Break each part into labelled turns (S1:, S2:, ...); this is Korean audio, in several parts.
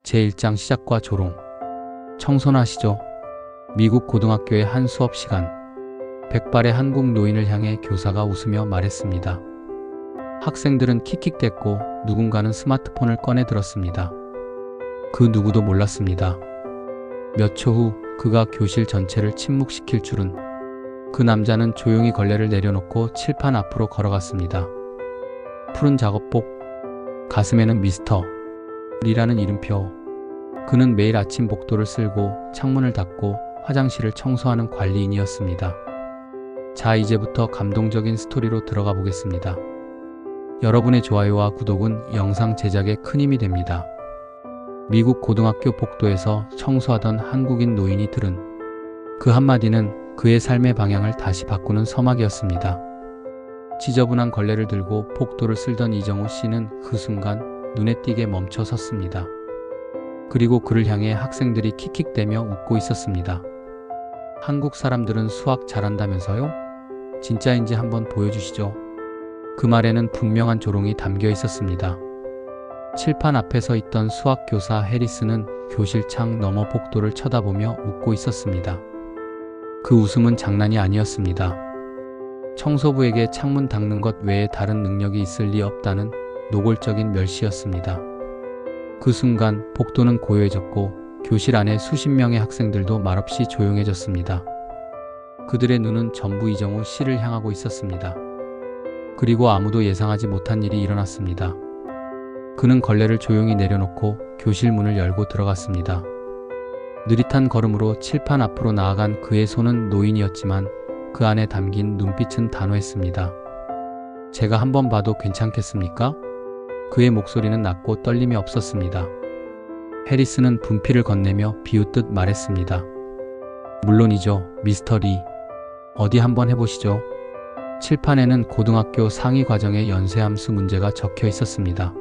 S1: 제1장 시작과 조롱. 청소나 하시죠. 미국 고등학교의 한 수업 시간. 백발의 한국 노인을 향해 교사가 웃으며 말했습니다. 학생들은 킥킥댔고 누군가는 스마트폰을 꺼내 들었습니다. 그 누구도 몰랐습니다. 몇 초 후 그가 교실 전체를 침묵시킬 줄은. 그 남자는 조용히 걸레를 내려놓고 칠판 앞으로 걸어갔습니다. 푸른 작업복, 가슴에는 미스터 리라는 이름표. 그는 매일 아침 복도를 쓸고 창문을 닫고 화장실을 청소하는 관리인이었습니다. 자, 이제부터 감동적인 스토리로 들어가 보겠습니다. 여러분의 좋아요와 구독은 영상 제작에 큰 힘이 됩니다. 미국 고등학교 복도에서 청소하던 한국인 노인이 들은 그 한마디는 그의 삶의 방향을 다시 바꾸는 서막이었습니다. 지저분한 걸레를 들고 복도를 쓸던 이정우 씨는 그 순간 눈에 띄게 멈춰 섰습니다. 그리고 그를 향해 학생들이 킥킥대며 웃고 있었습니다. 한국 사람들은 수학 잘한다면서요? 진짜인지 한번 보여주시죠. 그 말에는 분명한 조롱이 담겨 있었습니다. 칠판 앞에 서 있던 수학 교사 해리스는 교실 창 너머 복도를 쳐다보며 웃고 있었습니다. 그 웃음은 장난이 아니었습니다. 청소부에게 창문 닦는 것 외에 다른 능력이 있을 리 없다는 노골적인 멸시였습니다. 그 순간 복도는 고요해졌고 교실 안에 수십 명의 학생들도 말없이 조용해졌습니다. 그들의 눈은 전부 이정우 씨를 향하고 있었습니다. 그리고 아무도 예상하지 못한 일이 일어났습니다. 그는 걸레를 조용히 내려놓고 교실 문을 열고 들어갔습니다. 느릿한 걸음으로 칠판 앞으로 나아간 그의 손은 노인이었지만 그 안에 담긴 눈빛은 단호했습니다. 제가 한번 봐도 괜찮겠습니까? 그의 목소리는 낮고 떨림이 없었습니다. 해리스는 분필을 건네며 비웃듯 말했습니다. 물론이죠, 미스터 리. 어디 한번 해보시죠. 칠판에는 고등학교 상위 과정의 연쇄함수 문제가 적혀 있었습니다.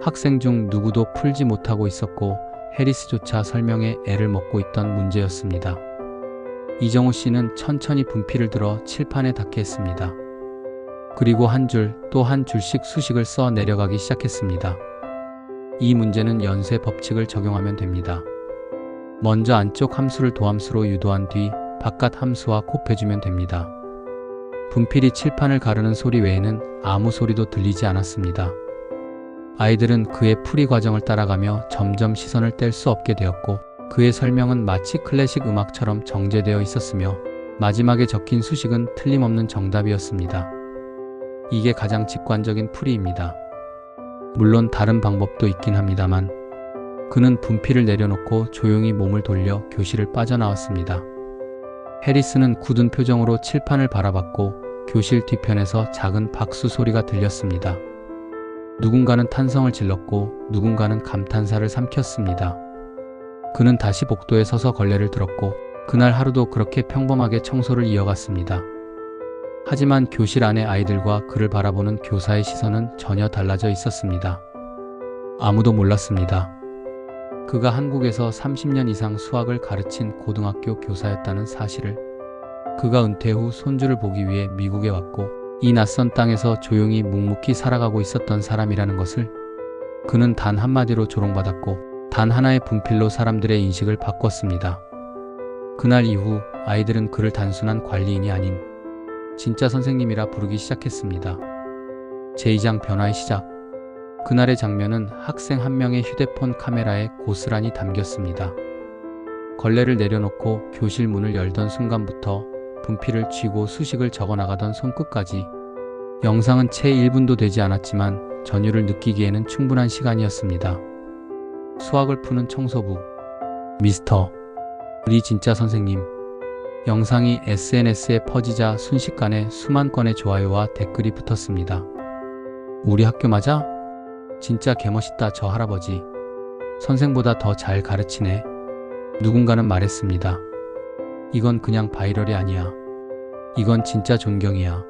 S1: 학생 중 누구도 풀지 못하고 있었고 해리스조차 설명에 애를 먹고 있던 문제였습니다. 이정우 씨는 천천히 분필을 들어 칠판에 닿게 했습니다. 그리고 한 줄 또 한 줄씩 수식을 써 내려가기 시작했습니다. 이 문제는 연쇄 법칙을 적용하면 됩니다. 먼저 안쪽 함수를 도함수로 유도한 뒤 바깥 함수와 곱해주면 됩니다. 분필이 칠판을 가르는 소리 외에는 아무 소리도 들리지 않았습니다. 아이들은 그의 풀이 과정을 따라가며 점점 시선을 뗄 수 없게 되었고 그의 설명은 마치 클래식 음악처럼 정제되어 있었으며 마지막에 적힌 수식은 틀림없는 정답이었습니다. 이게 가장 직관적인 풀이입니다. 물론 다른 방법도 있긴 합니다만 그는 분필을 내려놓고 조용히 몸을 돌려 교실을 빠져나왔습니다. 해리스는 굳은 표정으로 칠판을 바라봤고 교실 뒤편에서 작은 박수 소리가 들렸습니다. 누군가는 탄성을 질렀고 누군가는 감탄사를 삼켰습니다. 그는 다시 복도에 서서 걸레를 들었고 그날 하루도 그렇게 평범하게 청소를 이어갔습니다. 하지만 교실 안의 아이들과 그를 바라보는 교사의 시선은 전혀 달라져 있었습니다. 아무도 몰랐습니다. 그가 한국에서 30년 이상 수학을 가르친 고등학교 교사였다는 사실을. 그가 은퇴 후 손주를 보기 위해 미국에 왔고 이 낯선 땅에서 조용히 묵묵히 살아가고 있었던 사람이라는 것을. 그는 단 한마디로 조롱받았고 단 하나의 분필로 사람들의 인식을 바꿨습니다. 그날 이후 아이들은 그를 단순한 관리인이 아닌 진짜 선생님이라 부르기 시작했습니다. 제2장 변화의 시작. 그날의 장면은 학생 한 명의 휴대폰 카메라에 고스란히 담겼습니다. 걸레를 내려놓고 교실 문을 열던 순간부터 분필을 쥐고 수식을 적어나가던 손끝까지. 영상은 채 1분도 되지 않았지만 전율을 느끼기에는 충분한 시간이었습니다. 수학을 푸는 청소부. 미스터 리 진짜 선생님. 영상이 SNS에 퍼지자 순식간에 수만 건의 좋아요와 댓글이 붙었습니다. 우리 학교 맞아? 진짜 개멋있다 저 할아버지. 선생보다 더 잘 가르치네. 누군가는 말했습니다. 이건 그냥 바이럴이 아니야. 이건 진짜 존경이야.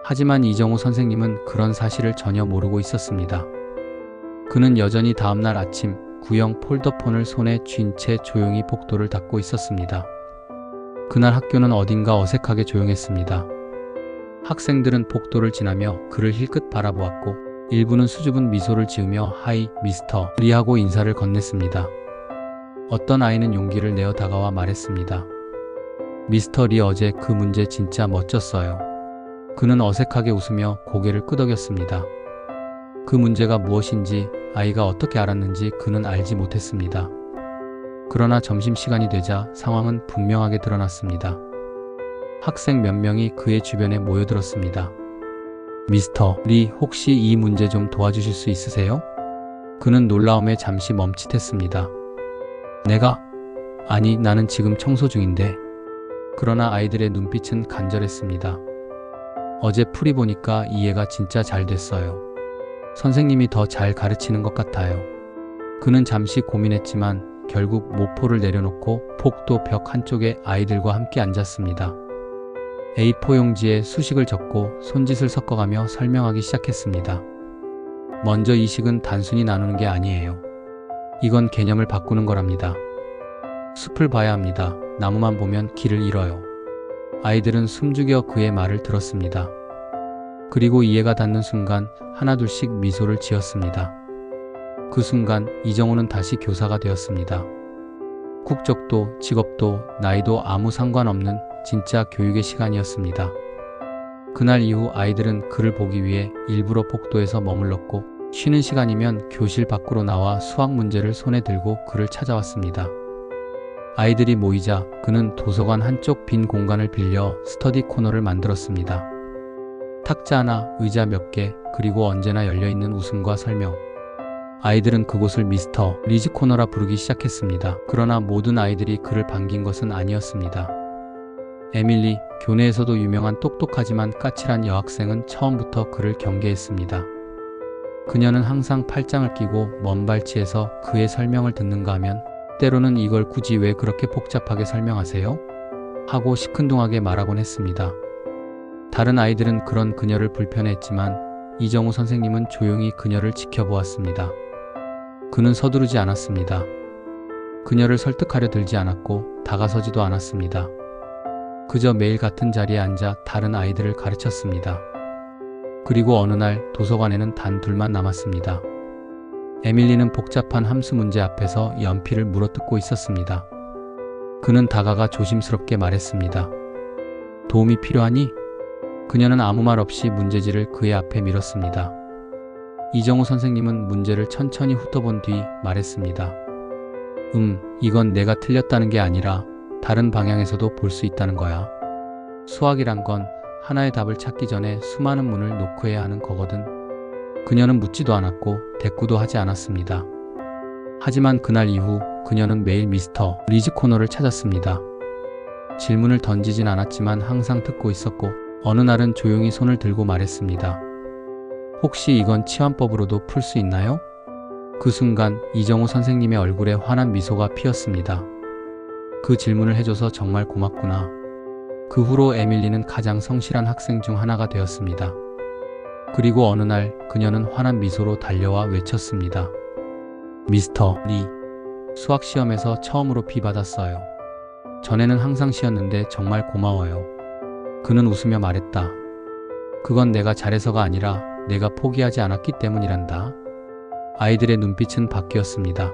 S1: 하지만 이정우 선생님은 그런 사실을 전혀 모르고 있었습니다. 그는 여전히 다음날 아침 구형 폴더폰을 손에 쥔 채 조용히 복도를 닦고 있었습니다. 그날 학교는 어딘가 어색하게 조용했습니다. 학생들은 복도를 지나며 그를 힐끗 바라보았고 일부는 수줍은 미소를 지으며 하이, 미스터 리하고 인사를 건넸습니다. 어떤 아이는 용기를 내어 다가와 말했습니다. 미스터 리 어제 그 문제 진짜 멋졌어요. 그는 어색하게 웃으며 고개를 끄덕였습니다. 그 문제가 무엇인지 아이가 어떻게 알았는지 그는 알지 못했습니다. 그러나 점심시간이 되자 상황은 분명하게 드러났습니다. 학생 몇 명이 그의 주변에 모여들었습니다. 미스터 리, 혹시 이 문제 좀 도와주실 수 있으세요? 그는 놀라움에 잠시 멈칫했습니다. 내가? 아니, 나는 지금 청소 중인데. 그러나 아이들의 눈빛은 간절했습니다. 어제 풀이 보니까 이해가 진짜 잘 됐어요. 선생님이 더 잘 가르치는 것 같아요. 그는 잠시 고민했지만 결국 모포를 내려놓고 복도 벽 한쪽에 아이들과 함께 앉았습니다. A4 용지에 수식을 적고 손짓을 섞어가며 설명하기 시작했습니다. 먼저 이 식은 단순히 나누는 게 아니에요. 이건 개념을 바꾸는 거랍니다. 숲을 봐야 합니다. 나무만 보면 길을 잃어요. 아이들은 숨죽여 그의 말을 들었습니다. 그리고 이해가 닿는 순간 하나둘씩 미소를 지었습니다. 그 순간 이정호는 다시 교사가 되었습니다. 국적도, 직업도, 나이도 아무 상관없는 진짜 교육의 시간이었습니다. 그날 이후 아이들은 그를 보기 위해 일부러 복도에서 머물렀고 쉬는 시간이면 교실 밖으로 나와 수학 문제를 손에 들고 그를 찾아왔습니다. 아이들이 모이자 그는 도서관 한쪽 빈 공간을 빌려 스터디 코너를 만들었습니다. 탁자 하나, 의자 몇 개, 그리고 언제나 열려있는 웃음과 설명. 아이들은 그곳을 미스터 리즈 코너라 부르기 시작했습니다. 그러나 모든 아이들이 그를 반긴 것은 아니었습니다. 에밀리, 교내에서도 유명한 똑똑하지만 까칠한 여학생은 처음부터 그를 경계했습니다. 그녀는 항상 팔짱을 끼고 먼 발치에서 그의 설명을 듣는가 하면 때로는 이걸 굳이 왜 그렇게 복잡하게 설명하세요? 하고 시큰둥하게 말하곤 했습니다. 다른 아이들은 그런 그녀를 불편해했지만 이정우 선생님은 조용히 그녀를 지켜보았습니다. 그는 서두르지 않았습니다. 그녀를 설득하려 들지 않았고 다가서지도 않았습니다. 그저 매일 같은 자리에 앉아 다른 아이들을 가르쳤습니다. 그리고 어느 날 도서관에는 단 둘만 남았습니다. 에밀리는 복잡한 함수 문제 앞에서 연필을 물어뜯고 있었습니다. 그는 다가가 조심스럽게 말했습니다. 도움이 필요하니? 그녀는 아무 말 없이 문제지를 그의 앞에 밀었습니다. 이정우 선생님은 문제를 천천히 훑어본 뒤 말했습니다. 이건 내가 틀렸다는 게 아니라 다른 방향에서도 볼 수 있다는 거야. 수학이란 건 하나의 답을 찾기 전에 수많은 문을 놓고 해야 하는 거거든. 그녀는 묻지도 않았고 대꾸도 하지 않았습니다. 하지만 그날 이후 그녀는 매일 미스터 리즈 코너를 찾았습니다. 질문을 던지진 않았지만 항상 듣고 있었고 어느 날은 조용히 손을 들고 말했습니다. 혹시 이건 치환법으로도 풀 수 있나요? 그 순간 이정우 선생님의 얼굴에 환한 미소가 피었습니다. 그 질문을 해줘서 정말 고맙구나. 그 후로 에밀리는 가장 성실한 학생 중 하나가 되었습니다. 그리고 어느 날 그녀는 환한 미소로 달려와 외쳤습니다. 미스터 리, 수학시험에서 처음으로 B 받았어요. 전에는 항상 C였는데 정말 고마워요. 그는 웃으며 말했다. 그건 내가 잘해서가 아니라 내가 포기하지 않았기 때문이란다. 아이들의 눈빛은 바뀌었습니다.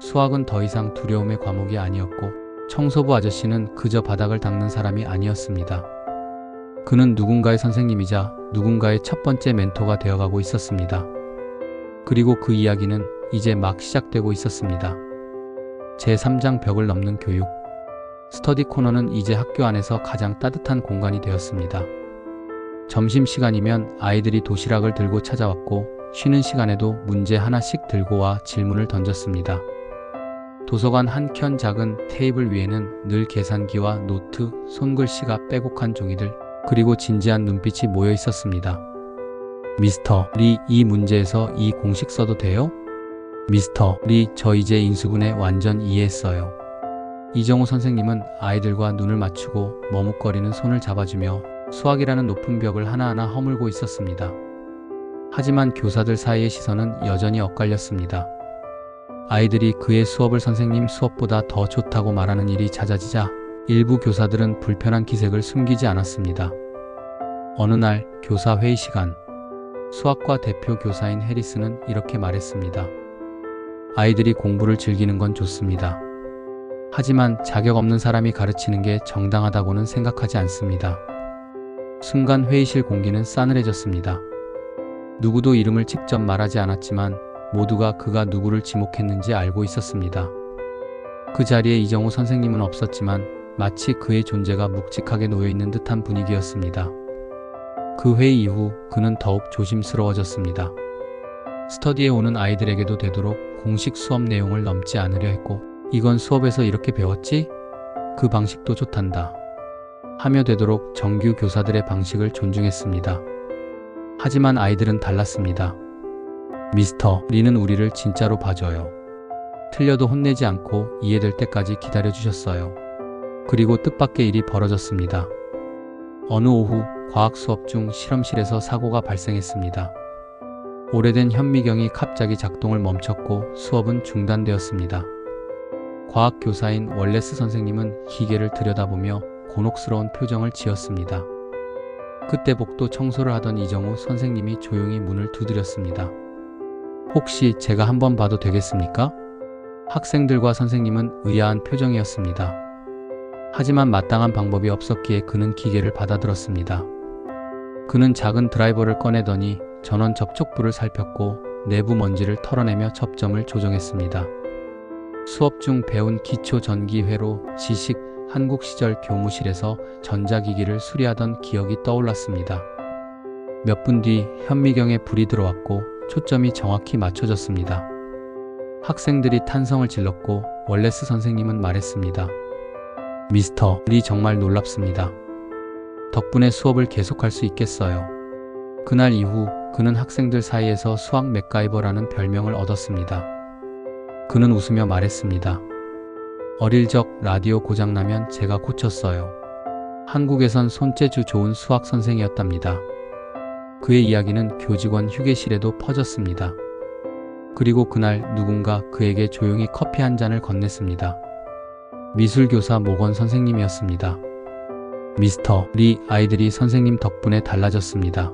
S1: 수학은 더 이상 두려움의 과목이 아니었고 청소부 아저씨는 그저 바닥을 닦는 사람이 아니었습니다. 그는 누군가의 선생님이자 누군가의 첫 번째 멘토가 되어가고 있었습니다. 그리고 그 이야기는 이제 막 시작되고 있었습니다. 제3장 벽을 넘는 교육. 스터디 코너는 이제 학교 안에서 가장 따뜻한 공간이 되었습니다. 점심시간이면 아이들이 도시락을 들고 찾아왔고 쉬는 시간에도 문제 하나씩 들고 와 질문을 던졌습니다. 도서관 한켠 작은 테이블 위에는 늘 계산기와 노트, 손글씨가 빼곡한 종이들, 그리고 진지한 눈빛이 모여 있었습니다. 미스터 리, 이 문제에서 이 공식 써도 돼요? 미스터 리, 저 이제 인수분해 완전 이해했어요. 이정우 선생님은 아이들과 눈을 맞추고 머뭇거리는 손을 잡아주며 수학이라는 높은 벽을 하나하나 허물고 있었습니다. 하지만 교사들 사이의 시선은 여전히 엇갈렸습니다. 아이들이 그의 수업을 선생님 수업보다 더 좋다고 말하는 일이 잦아지자 일부 교사들은 불편한 기색을 숨기지 않았습니다. 어느 날 교사 회의 시간, 수학과 대표 교사인 해리스는 이렇게 말했습니다. 아이들이 공부를 즐기는 건 좋습니다. 하지만 자격 없는 사람이 가르치는 게 정당하다고는 생각하지 않습니다. 순간 회의실 공기는 싸늘해졌습니다. 누구도 이름을 직접 말하지 않았지만 모두가 그가 누구를 지목했는지 알고 있었습니다. 그 자리에 이정우 선생님은 없었지만 마치 그의 존재가 묵직하게 놓여있는 듯한 분위기였습니다. 그 회의 이후 그는 더욱 조심스러워졌습니다. 스터디에 오는 아이들에게도 되도록 공식 수업 내용을 넘지 않으려 했고, 이건 수업에서 이렇게 배웠지? 그 방식도 좋단다 하며 되도록 정규 교사들의 방식을 존중했습니다. 하지만 아이들은 달랐습니다. 미스터 리는 우리를 진짜로 봐줘요. 틀려도 혼내지 않고 이해될 때까지 기다려주셨어요. 그리고 뜻밖의 일이 벌어졌습니다. 어느 오후 과학 수업 중 실험실에서 사고가 발생했습니다. 오래된 현미경이 갑자기 작동을 멈췄고 수업은 중단되었습니다. 과학 교사인 월레스 선생님은 기계를 들여다보며 곤혹스러운 표정을 지었습니다. 그때 복도 청소를 하던 이정우 선생님이 조용히 문을 두드렸습니다. 혹시 제가 한번 봐도 되겠습니까? 학생들과 선생님은 의아한 표정이었습니다. 하지만 마땅한 방법이 없었기에 그는 기계를 받아들었습니다. 그는 작은 드라이버를 꺼내더니 전원 접촉부를 살폈고 내부 먼지를 털어내며 접점을 조정했습니다. 수업 중 배운 기초 전기회로 지식 한국 시절 교무실에서 전자기기를 수리하던 기억이 떠올랐습니다. 몇 분 뒤 현미경에 불이 들어왔고 초점이 정확히 맞춰졌습니다. 학생들이 탄성을 질렀고 월레스 선생님은 말했습니다. 미스터 리 정말 놀랍습니다. 덕분에 수업을 계속할 수 있겠어요. 그날 이후 그는 학생들 사이에서 수학 맥가이버라는 별명을 얻었습니다. 그는 웃으며 말했습니다. 어릴 적 라디오 고장나면 제가 고쳤어요. 한국에선 손재주 좋은 수학 선생이었답니다. 그의 이야기는 교직원 휴게실에도 퍼졌습니다. 그리고 그날 누군가 그에게 조용히 커피 한 잔을 건넸습니다. 미술교사 모건 선생님이었습니다. 미스터 리, 아이들이 선생님 덕분에 달라졌습니다.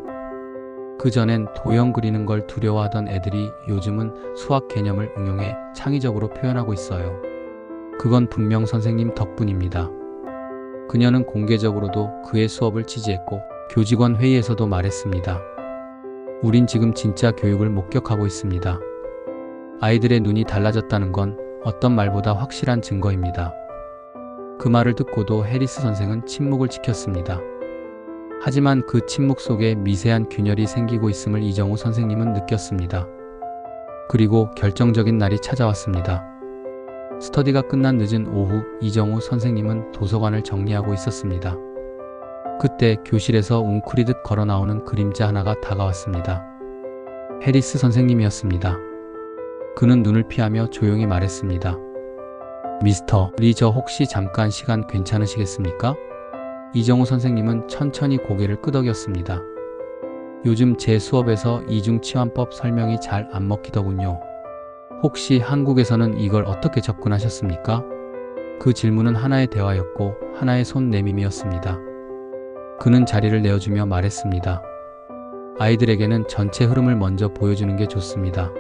S1: 그전엔 도형 그리는 걸 두려워하던 애들이 요즘은 수학 개념을 응용해 창의적으로 표현하고 있어요. 그건 분명 선생님 덕분입니다. 그녀는 공개적으로도 그의 수업을 지지했고 교직원 회의에서도 말했습니다. 우린 지금 진짜 교육을 목격하고 있습니다. 아이들의 눈이 달라졌다는 건 어떤 말보다 확실한 증거입니다. 그 말을 듣고도 해리스 선생은 침묵을 지켰습니다. 하지만 그 침묵 속에 미세한 균열이 생기고 있음을 이정우 선생님은 느꼈습니다. 그리고 결정적인 날이 찾아왔습니다. 스터디가 끝난 늦은 오후 이정우 선생님은 도서관을 정리하고 있었습니다. 그때 교실에서 웅크리듯 걸어 나오는 그림자 하나가 다가왔습니다. 해리스 선생님이었습니다. 그는 눈을 피하며 조용히 말했습니다. 미스터 리, 저 혹시 잠깐 시간 괜찮으시겠습니까? 이정우 선생님은 천천히 고개를 끄덕였습니다. 요즘 제 수업에서 이중치환법 설명이 잘 안 먹히더군요. 혹시 한국에서는 이걸 어떻게 접근하셨습니까? 그 질문은 하나의 대화였고 하나의 손 내밈이었습니다. 그는 자리를 내어주며 말했습니다. 아이들에게는 전체 흐름을 먼저 보여주는 게 좋습니다.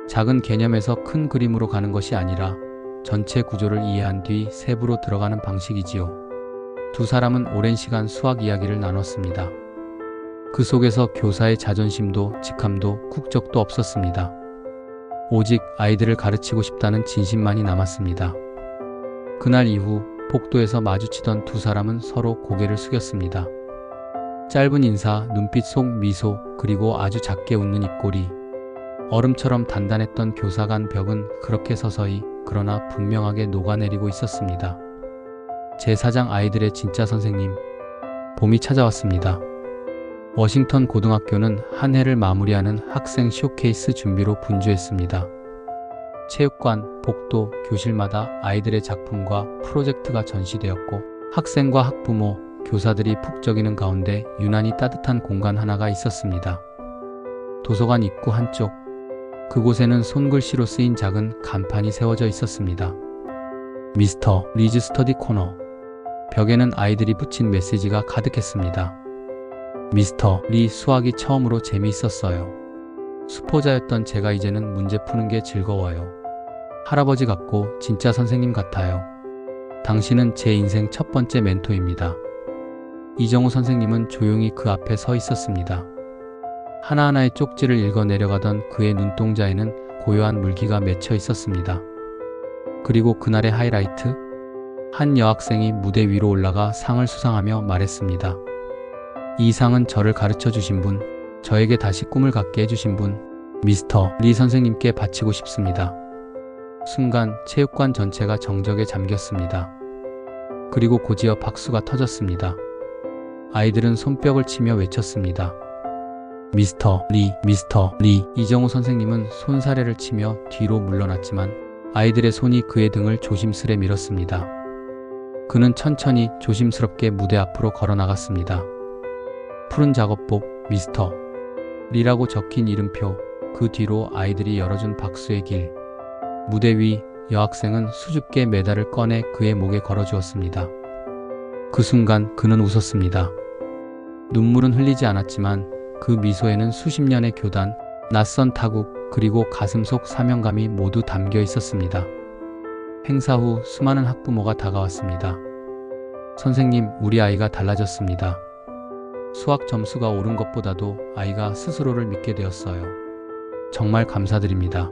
S1: 작은 개념에서 큰 그림으로 가는 것이 아니라 전체 구조를 이해한 뒤 세부로 들어가는 방식이지요. 두 사람은 오랜 시간 수학 이야기를 나눴습니다. 그 속에서 교사의 자존심도 직함도 국적도 없었습니다. 오직 아이들을 가르치고 싶다는 진심만이 남았습니다. 그날 이후 복도에서 마주치던 두 사람은 서로 고개를 숙였습니다. 짧은 인사, 눈빛 속 미소, 그리고 아주 작게 웃는 입꼬리. 얼음처럼 단단했던 교사 간 벽은 그렇게 서서히 그러나 분명하게 녹아내리고 있었습니다. 제4장 아이들의 진짜 선생님. 봄이 찾아왔습니다. 워싱턴 고등학교는 한 해를 마무리하는 학생 쇼케이스 준비로 분주했습니다. 체육관, 복도, 교실마다 아이들의 작품과 프로젝트가 전시되었고 학생과 학부모, 교사들이 푹적이는 가운데 유난히 따뜻한 공간 하나가 있었습니다. 도서관 입구 한쪽, 그곳에는 손글씨로 쓰인 작은 간판이 세워져 있었습니다. 미스터 리즈 스터디 코너. 벽에는 아이들이 붙인 메시지가 가득했습니다. 미스터 리 수학이 처음으로 재미있었어요. 수포자였던 제가 이제는 문제 푸는 게 즐거워요. 할아버지 같고 진짜 선생님 같아요. 당신은 제 인생 첫 번째 멘토입니다. 이정우 선생님은 조용히 그 앞에 서 있었습니다. 하나하나의 쪽지를 읽어 내려가던 그의 눈동자에는 고요한 물기가 맺혀 있었습니다. 그리고 그날의 하이라이트? 한 여학생이 무대 위로 올라가 상을 수상하며 말했습니다. 이 상은 저를 가르쳐 주신 분, 저에게 다시 꿈을 갖게 해주신 분, 미스터 리 선생님께 바치고 싶습니다. 순간 체육관 전체가 정적에 잠겼습니다. 그리고 곧이어 박수가 터졌습니다. 아이들은 손뼉을 치며 외쳤습니다. 미스터 리, 미스터 리. 이정우 선생님은 손사래를 치며 뒤로 물러났지만 아이들의 손이 그의 등을 조심스레 밀었습니다. 그는 천천히 조심스럽게 무대 앞으로 걸어 나갔습니다. 푸른 작업복, 미스터 리라고 적힌 이름표, 그 뒤로 아이들이 열어준 박수의 길. 무대 위 여학생은 수줍게 메달을 꺼내 그의 목에 걸어주었습니다. 그 순간 그는 웃었습니다. 눈물은 흘리지 않았지만 그 미소에는 수십 년의 교단, 낯선 타국, 그리고 가슴속 사명감이 모두 담겨 있었습니다. 행사 후 수많은 학부모가 다가왔습니다. 선생님, 우리 아이가 달라졌습니다. 수학 점수가 오른 것보다도 아이가 스스로를 믿게 되었어요. 정말 감사드립니다.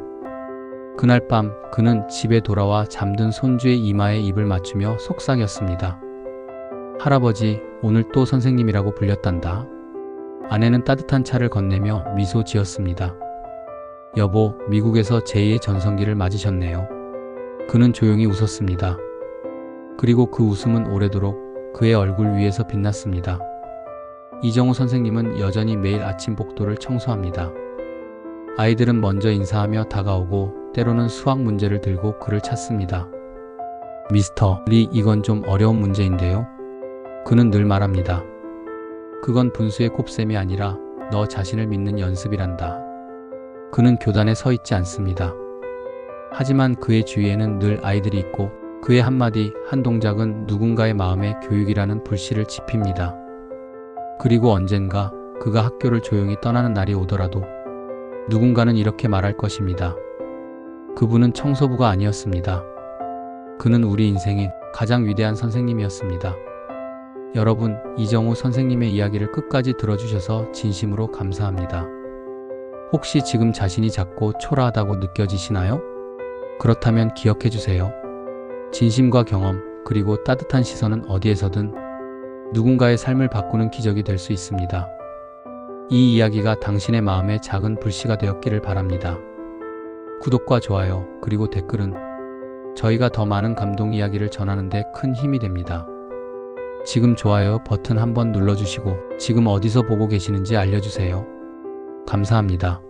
S1: 그날 밤 그는 집에 돌아와 잠든 손주의 이마에 입을 맞추며 속삭였습니다. 할아버지, 오늘 또 선생님이라고 불렸단다. 아내는 따뜻한 차를 건네며 미소 지었습니다. 여보, 미국에서 제2의 전성기를 맞으셨네요. 그는 조용히 웃었습니다. 그리고 그 웃음은 오래도록 그의 얼굴 위에서 빛났습니다. 이정우 선생님은 여전히 매일 아침 복도를 청소합니다. 아이들은 먼저 인사하며 다가오고 때로는 수학 문제를 들고 그를 찾습니다. 미스터 리, 이건 좀 어려운 문제인데요. 그는 늘 말합니다. 그건 분수의 곱셈이 아니라 너 자신을 믿는 연습이란다. 그는 교단에 서 있지 않습니다. 하지만 그의 주위에는 늘 아이들이 있고 그의 한마디, 한 동작은 누군가의 마음에 교육이라는 불씨를 지핍니다. 그리고 언젠가 그가 학교를 조용히 떠나는 날이 오더라도 누군가는 이렇게 말할 것입니다. 그분은 청소부가 아니었습니다. 그는 우리 인생인 가장 위대한 선생님이었습니다. 여러분, 이정우 선생님의 이야기를 끝까지 들어주셔서 진심으로 감사합니다. 혹시 지금 자신이 작고 초라하다고 느껴지시나요? 그렇다면 기억해주세요. 진심과 경험, 그리고 따뜻한 시선은 어디에서든 누군가의 삶을 바꾸는 기적이 될 수 있습니다. 이 이야기가 당신의 마음에 작은 불씨가 되었기를 바랍니다. 구독과 좋아요, 그리고 댓글은 저희가 더 많은 감동 이야기를 전하는 데 큰 힘이 됩니다. 지금 좋아요 버튼 한번 눌러주시고 지금 어디서 보고 계시는지 알려주세요. 감사합니다.